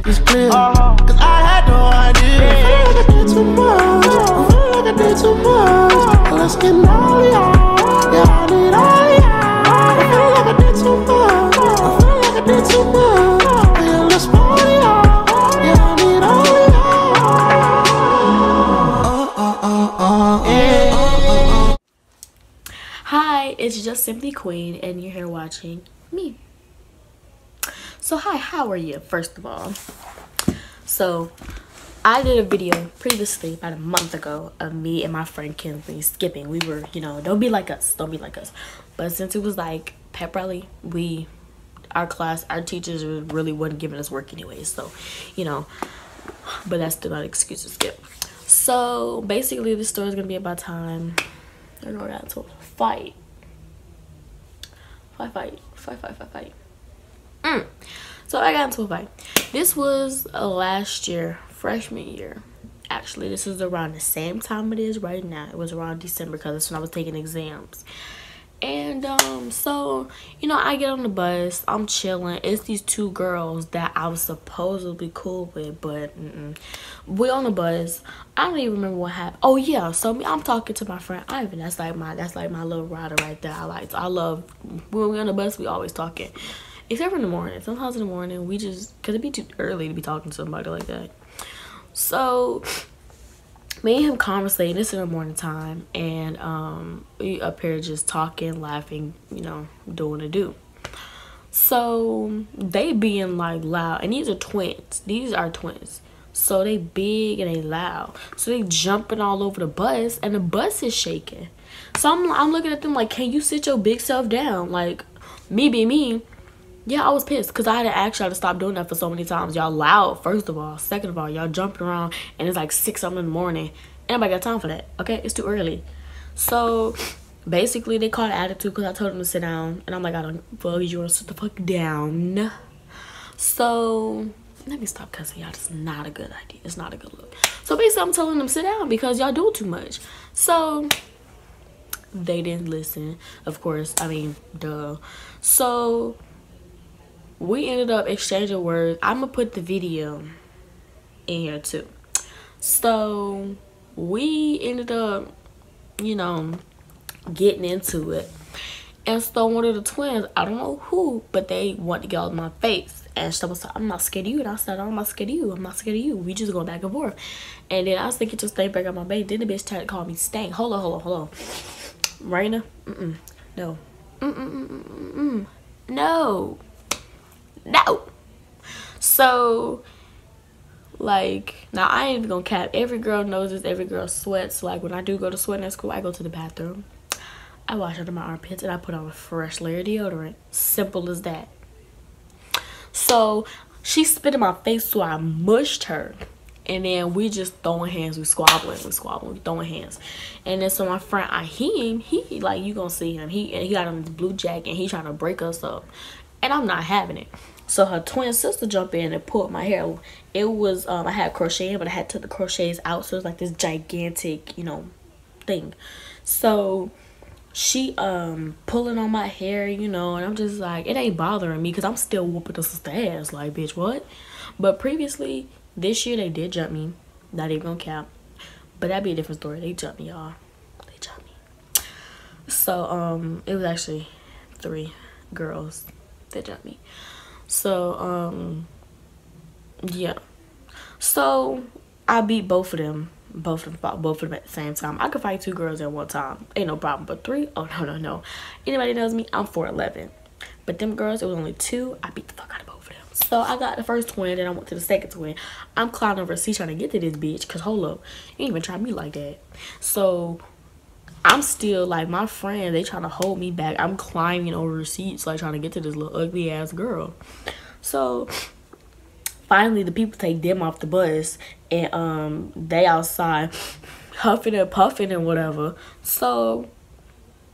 it's clear. Cause I had no idea. I feel like I did too much. I feel like I did too much. Let's get all y'all. Yeah, I need all y'all. I feel like I did too much. I feel like I did too much. Yeah, let's party y'all. Yeah, I need all y'all. Yeah. Hi, it's just Simply Queen, and you're here watching me. So hi, how are you, first of all? So I did a video previously about a month ago of me and my friend Kinsley skipping. We were, you know, don't be like us, but since it was like pep rally, our teachers really wasn't giving us work anyway, so you know, but that's still not an excuse to skip. So basically the story is gonna be about time I know that to fight. So I got into a fight. This was last year, freshman year. Actually, this was around the same time it is right now. It was around December because that's when I was taking exams. And so, you know, I get on the bus, I'm chilling. It's these two girls that I was supposedly cool with, but we on the bus. I don't even remember what happened. Oh yeah, so I'm talking to my friend Ivan. That's like my little rider right there. I love when we on the bus, we always talking. Except for in the morning. Sometimes in the morning we just, cause it'd be too early to be talking to somebody like that. So me and him conversating, this in the morning time, and we up here just talking, laughing, you know, doing a do. So they being like loud, and these are twins. So they big and they loud. So they jumping all over the bus, and the bus is shaking. So I'm looking at them like, can you sit your big self down? Like, me being me, yeah, I was pissed because I had to ask y'all to stop doing that for so many times. Y'all loud, first of all. Second of all, y'all jumping around and it's like 6 something in the morning. Anybody got time for that, okay? It's too early. So basically they called attitude because I told them to sit down. And I'm like, I don't, well, you want to sit the fuck down. So let me stop cussing y'all. It's not a good idea. It's not a good look. So basically I'm telling them to sit down because y'all do too much. So they didn't listen, of course. I mean, duh. So we ended up exchanging words. I'm gonna put the video in here too. So we ended up, you know, getting into it. And so one of the twins, I don't know who, but they wanted to get out of my face. And she was like, I'm not scared of you. And I said, I'm not scared of you. I'm not scared of you. We just go back and forth. And then I was thinking to stay back on my bed. Then the bitch tried to call me stank. Hold on. Raina? No. No. So like, now I ain't even gonna cap. Every girl knows this. Every girl sweats. So, like, when I do go to sweating at school, I go to the bathroom, I wash under my armpits, and I put on a fresh layer of deodorant. Simple as that. So she spit in my face, so I mushed her. And then we just throwing hands. We squabbling, throwing hands. And then so my friend Ahim, he like, you gonna see him. He got on his blue jacket and he trying to break us up. And I'm not having it. So her twin sister jumped in and pulled my hair. It was, I had crocheting, but I had took the crochets out. So it was like this gigantic, you know, thing. So she pulling on my hair, you know, and I'm just like, it ain't bothering me because I'm still whooping the sister ass. Like, bitch, what? But previously, this year, they did jump me. Not even gonna count. But that'd be a different story. They jumped me, y'all. They jumped me. So, it was actually 3 girls that jumped me. So, yeah. So, I beat both of them. Both of them at the same time. I could fight 2 girls at one time. Ain't no problem. But 3? Oh, no. Anybody knows me? I'm 4'11". But them girls, it was only 2. I beat the fuck out of both of them. So, I got the first twin, then I went to the second twin. I'm climbing over a seat trying to get to this bitch. Because, hold up. You ain't even try me like that. So, I'm still, like, my friend, they trying to hold me back. I'm climbing over seats, like, trying to get to this little ugly-ass girl. So, finally, the people take them off the bus. And, they outside huffing and puffing and whatever. So,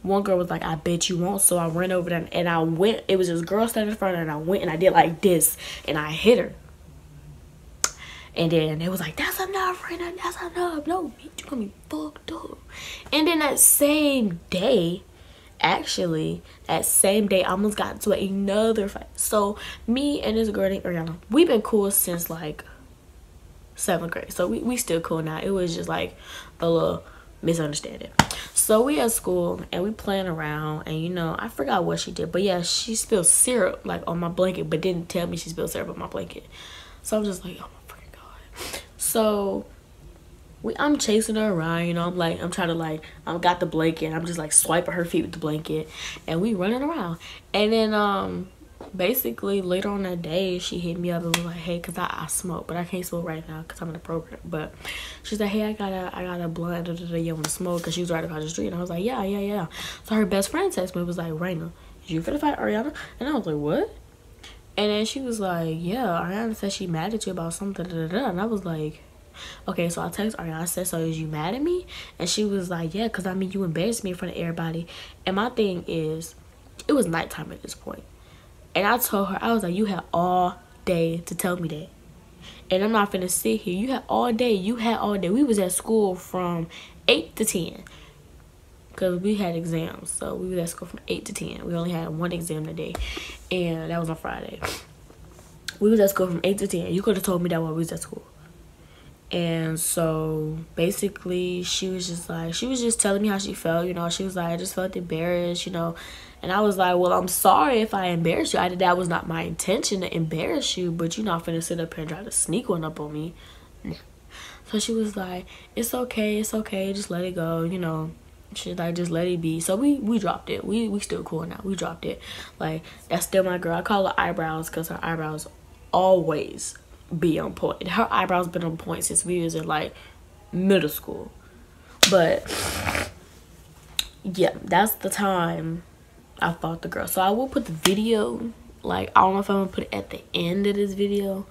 one girl was like, I bet you won't. So, I ran over there, and I went. It was this girl standing in front of her, and I went, and I did like this. And I hit her. And then it was like, that's enough, Raina, that's enough. No, bitch, you gonna be fucked up. And then that same day, actually, that same day, I almost got into another fight. So, me and this girl named Ariana, we've been cool since, like, 7th grade. So, we still cool now. It was just, like, a little misunderstanding. So, we at school, and we playing around, and, you know, I forgot what she did. But, yeah, she spilled syrup, like, on my blanket, but didn't tell me she spilled syrup on my blanket. So, I'm just like, oh, my freaking God. So, I'm chasing her around, you know, I'm trying to, like, I've got the blanket, I'm just, like, swiping her feet with the blanket, and we running around. And then, basically, later on that day, she hit me up and was like, hey, because I smoke, but I can't smoke right now because I'm in a program. But she's like, hey, I got a blunt, you want to smoke? Because she was right across the street. And I was like, yeah. So her best friend texted me, was like, Raina, you finna fight Ariana? And I was like, what? And then she was like, yeah, Ariana said she mad at you about something, And I was like, okay, so I text Ariana, I said, so is you mad at me? And she was like, yeah, because I mean, you embarrassed me in front of everybody. And my thing is, it was nighttime at this point. And I told her, I was like, you had all day to tell me that. And I'm not finna sit here. You had all day. We was at school from 8 to 10. Because we had exams. So we was at school from 8 to 10. We only had one exam a day. And that was on Friday. We was at school from 8 to 10. You could have told me that while we was at school. And so basically she was just telling me how she felt, you know. She was like, I just felt embarrassed, you know. And I was like, well, I'm sorry if I embarrassed you. That was not my intention to embarrass you, but you're not finna sit up here and try to sneak one up on me. So she was like, it's okay, just let it go, you know. She's like, just let it be. So we dropped it. We still cool now. We dropped it. Like, that's still my girl. I call her eyebrows because her eyebrows always be on point. Her eyebrows been on point since we was in, like, middle school. But yeah, that's the time I fought the girl. So I will put the video, like, I don't know if I'm gonna put it at the end of this video.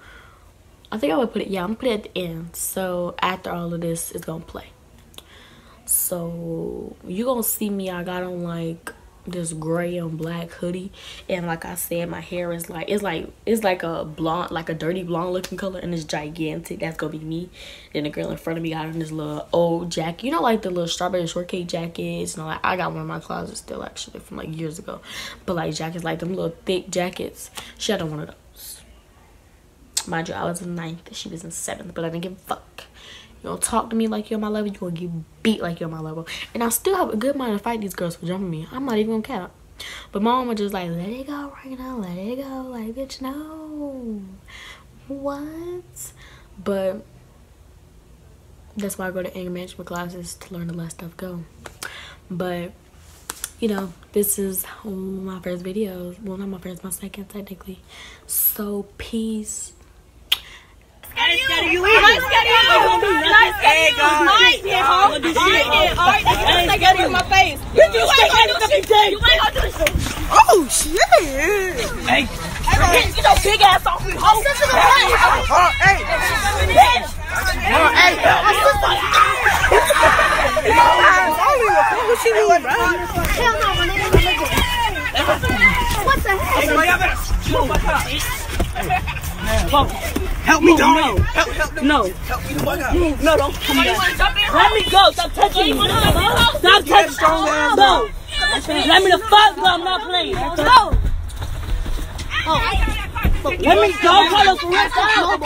I think I would put it, yeah, I'm gonna put it at the end. So after all of this, it's gonna play. So you gonna see me, I got on, like, this gray and black hoodie, and like I said, my hair is like, it's like a blonde, like a dirty blonde looking color, and it's gigantic. That's gonna be me. Then the girl in front of me got on this little old jacket, you know, like the little strawberry shortcake jackets. You know, like, I got one in my closet still, actually, from like years ago. But like jackets, like them little thick jackets, she had on one of those. Mind you, I was in 9th, she was in 7th, but I didn't give a fuck. You don't talk to me like you're on my level, you're gonna get beat like you're on my level. And I still have a good mind to fight these girls for jumping me. I'm not even gonna cap. But my mama just like, let it go right now, let it go. Like, bitch, no. What? But that's why I go to anger management classes, to learn to let stuff go. But, you know, this is my first video. Well, not my first, my second, technically. So, peace. You Oh shit! Hey, get your big ass off me, hoe! Hey! What she doing, bro? Hell no, my nigga. What the heck? help me, dog. No. No, don't come back. Let me go. Stop touching me. Stop touching me. No. Let me the fuck go. I'm not playing. No. Let me go, Carlos.